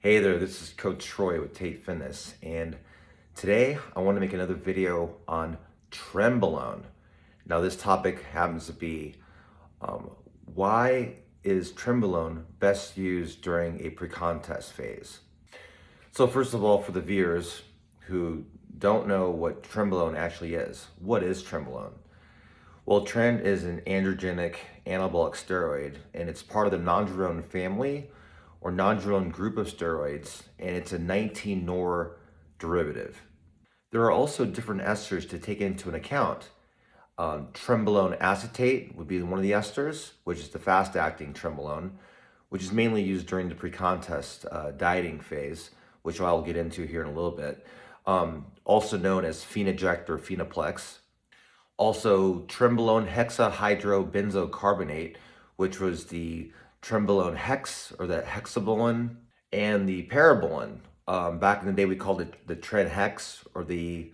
Hey there, this is Coach Troy with Tate Fitness, and today I want to make another video on Trenbolone. Now, this topic happens to be why is Trenbolone best used during a pre-contest phase? So, first of all, for the viewers who don't know what Trenbolone actually is, what is Trenbolone? Well, Tren is an androgenic anabolic steroid, and it's part of the nondrolone family or nondrolone group of steroids, and it's a 19-nor derivative. There are also different esters to take into an account. Trenbolone acetate would be one of the esters, which is the fast-acting Trenbolone, which is mainly used during the pre-contest dieting phase, which I'll get into here in a little bit. Also known as Phenoject or Phenoplex. Also, Trenbolone hexahydrobenzocarbonate, which was the Trenbolone hex or the hexabolone, and the parabolane. Back in the day, we called it the Tren hex or the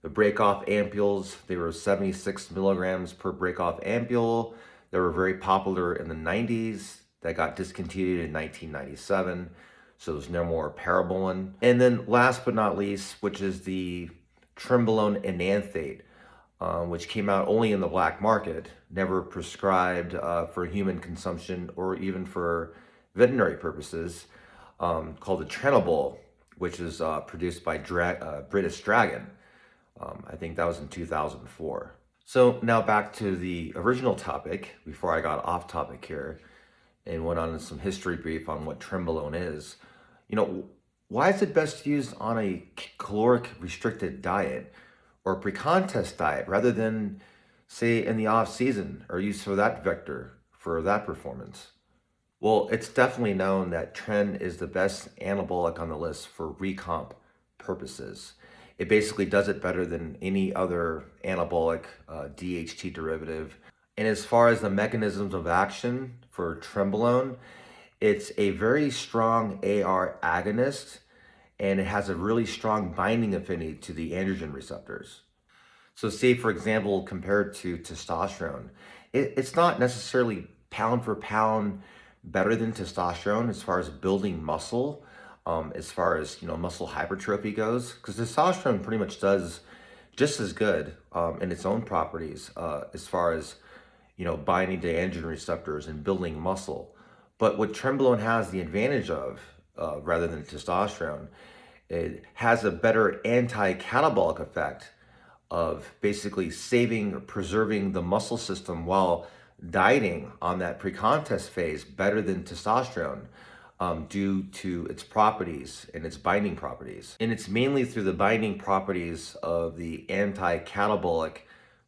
break-off ampules. They were 76 milligrams per break-off ampule. They were very popular in the 90s. That got discontinued in 1997. So there's no more parabolane. And then last but not least, which is the Trenbolone enanthate, which came out only in the black market, never prescribed for human consumption or even for veterinary purposes, called the Trenbolone, which is produced by British Dragon. I think that was in 2004. So now back to the original topic, before I got off topic here and went on some history brief on what Trenbolone is. Why is it best used on a caloric restricted diet or pre-contest diet rather than, say, in the off season or used for that vector, for that performance? Well, it's definitely known that Tren is the best anabolic on the list for recomp purposes. It basically does it better than any other anabolic DHT derivative. And as far as the mechanisms of action for Trenbolone, it's a very strong AR agonist, and it has a really strong binding affinity to the androgen receptors. So say, for example, compared to testosterone, it's not necessarily pound for pound better than testosterone as far as building muscle, as far as muscle hypertrophy goes, because testosterone pretty much does just as good in its own properties as far as binding to androgen receptors and building muscle. But what Trenbolone has the advantage of, rather than testosterone, it has a better anti-catabolic effect of basically preserving the muscle system while dieting on that pre-contest phase better than testosterone, due to its properties and its binding properties. And it's mainly through the binding properties of the anti-catabolic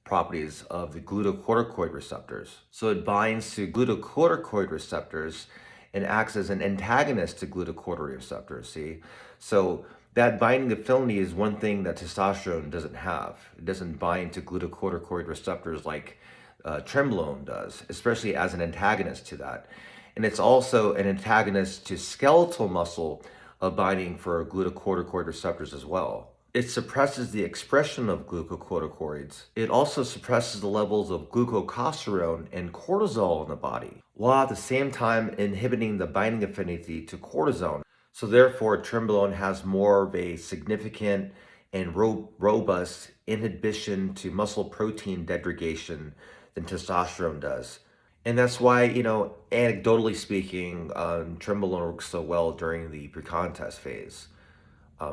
properties of the glucocorticoid receptors. So it binds to glucocorticoid receptors and acts as an antagonist to glucocorticoid receptors, see? So that binding affinity is one thing that testosterone doesn't have. It doesn't bind to glucocorticoid receptors like Trenbolone does, especially as an antagonist to that. And it's also an antagonist to skeletal muscle binding for glucocorticoid receptors as well. It suppresses the expression of glucocorticoids. It also suppresses the levels of glucocorticosterone and cortisol in the body, while at the same time inhibiting the binding affinity to cortisone. So therefore, Trenbolone has more of a significant and robust inhibition to muscle protein degradation than testosterone does. And that's why, anecdotally speaking, Trenbolone works so well during the pre-contest phase,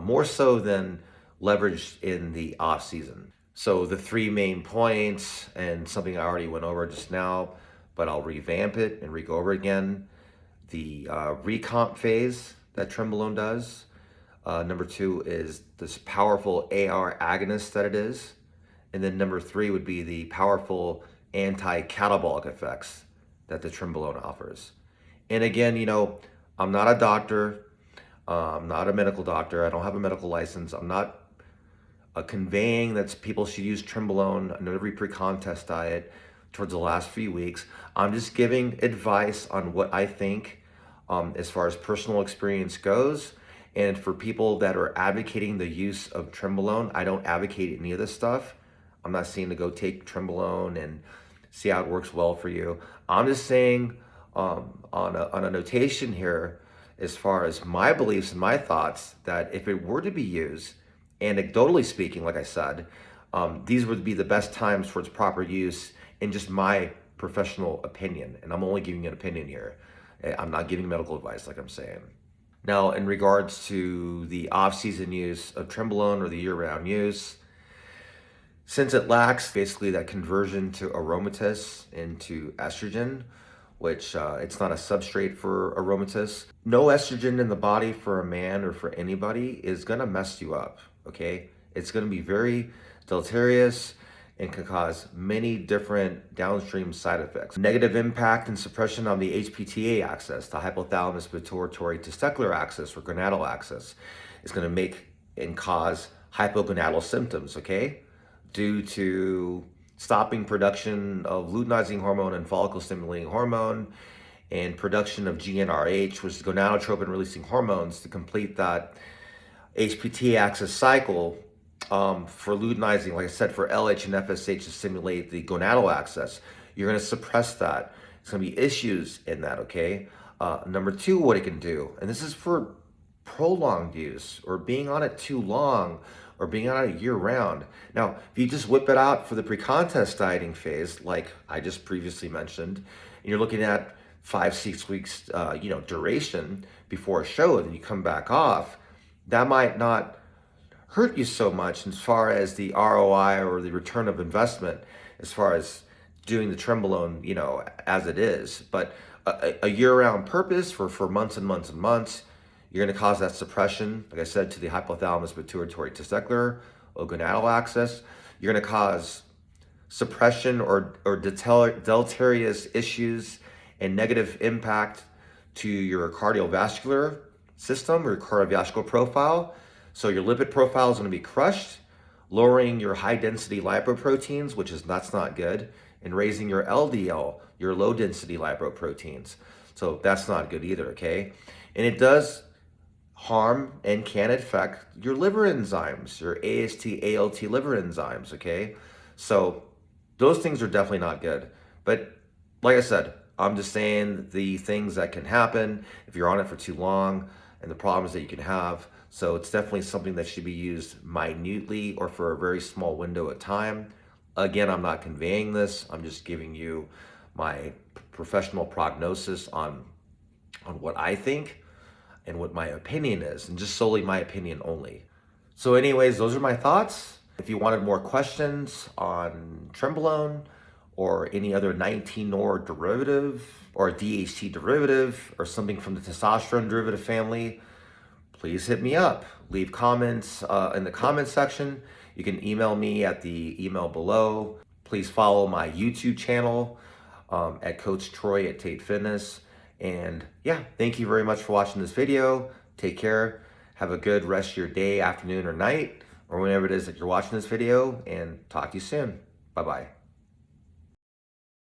more so than leveraged in the off season. So the three main points, and something I already went over just now, but I'll revamp it and go over again. The recomp phase that Trenbolone does. Number two is this powerful AR agonist that it is. And then number three would be the powerful anti-catabolic effects that the Trenbolone offers. And again, I'm not a doctor. I'm not a medical doctor. I don't have a medical license. I'm not conveying that people should use Trenbolone on every pre-contest diet towards the last few weeks. I'm just giving advice on what I think as far as personal experience goes. And for people that are advocating the use of Trenbolone, I don't advocate any of this stuff. I'm not saying to go take Trenbolone and see how it works well for you. I'm just saying on a notation here as far as my beliefs and my thoughts, that if it were to be used, anecdotally speaking, like I said, these would be the best times for its proper use in just my professional opinion. And I'm only giving you an opinion here. I'm not giving medical advice, like I'm saying. Now, in regards to the off-season use of Trenbolone or the year-round use, since it lacks basically that conversion to aromatase into estrogen, which it's not a substrate for aromatase. No estrogen in the body for a man or for anybody is gonna mess you up, okay? It's gonna be very deleterious and can cause many different downstream side effects. Negative impact and suppression on the HPTA axis, the hypothalamus pituitary testicular axis or gonadal axis, is gonna make and cause hypogonadal symptoms, okay? Due to stopping production of luteinizing hormone and follicle stimulating hormone and production of GnRH, which is gonadotropin releasing hormones, to complete that HPTA axis cycle for luteinizing, like I said, for LH and FSH to stimulate the gonadal axis. You're going to suppress that. There's going to be issues in that, okay? Number two, what it can do, and this is for prolonged use or being on it too long or being on it year round. Now, if you just whip it out for the pre-contest dieting phase, like I just previously mentioned, and you're looking at 5-6 weeks, duration before a show, then you come back off, that might not hurt you so much as far as the ROI or the return of investment, as far as doing the Trenbolone, as it is. But a year-round purpose for months and months and months, you're going to cause that suppression, like I said, to the hypothalamus pituitary testicular or gonadal axis. You're going to cause suppression or deleterious issues and negative impact to your cardiovascular system or your cardiovascular profile. So your lipid profile is going to be crushed, lowering your high density lipoproteins, that's not good, and raising your LDL, your low density lipoproteins. So that's not good either, okay? And it does harm and can affect your liver enzymes, your AST, ALT liver enzymes, okay? So those things are definitely not good. But like I said, I'm just saying the things that can happen if you're on it for too long and the problems that you can have. So it's definitely something that should be used minutely or for a very small window of time. Again, I'm not conveying this. I'm just giving you my professional prognosis on what I think and what my opinion is, and just solely my opinion only. So anyways, those are my thoughts. If you wanted more questions on Trenbolone or any other 19-nor derivative or DHT derivative or something from the testosterone derivative family, please hit me up. Leave comments in the comment section. You can email me at the email below. Please follow my YouTube channel at Coach Troy at Tate Fitness. And yeah, thank you very much for watching this video. Take care. Have a good rest of your day, afternoon, or night, or whenever it is that you're watching this video, and talk to you soon. Bye-bye.